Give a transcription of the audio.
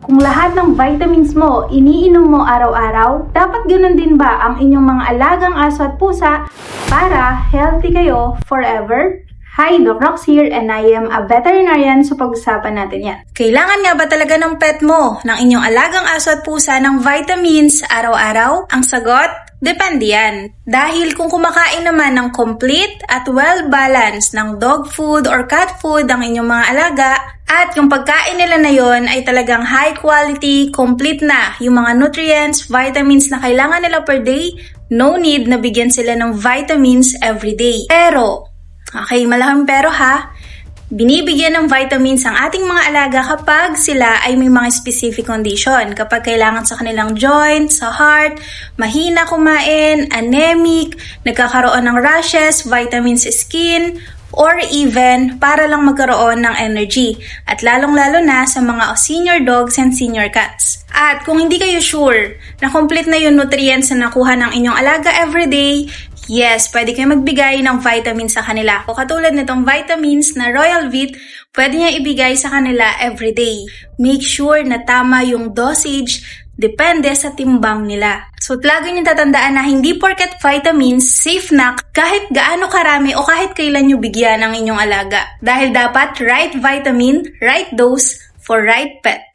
Kung lahat ng vitamins mo iniinom mo araw-araw, dapat ganun din ba ang inyong mga alagang aso at pusa para healthy kayo forever? Hi, Doc Rox here and I am a veterinarian, so pag-usapan natin yan. Kailangan nga ba talaga ng pet mo, ng inyong alagang aso at pusa ng vitamins araw-araw? Ang sagot? Depende yan. Dahil kung kumakain naman ng complete at well-balanced ng dog food or cat food ang inyong mga alaga, at yung pagkain nila na yon ay talagang high quality, complete na yung mga nutrients, vitamins na kailangan nila per day, no need na bigyan sila ng vitamins every day. Pero, okay, malaking pero ha, binibigyan ng vitamins ang ating mga alaga kapag sila ay may mga specific condition. Kapag kailangan sa kanilang joints, sa heart, mahina kumain, anemic, nagkakaroon ng rashes, vitamins sa skin, or even para lang magkaroon ng energy. At lalong-lalo na sa mga senior dogs and senior cats. At kung hindi kayo sure na complete na yung nutrients na nakuha ng inyong alaga everyday, yes, pwede kayo magbigay ng vitamins sa kanila. O katulad nitong vitamins na Royal Vit, pwede niya ibigay sa kanila everyday. Make sure na tama yung dosage, depende sa timbang nila. So, lagi nyo tatandaan na hindi porket vitamins, safe na kahit gaano karami o kahit kailan nyo bigyan ng inyong alaga. Dahil dapat right vitamin, right dose for right pet.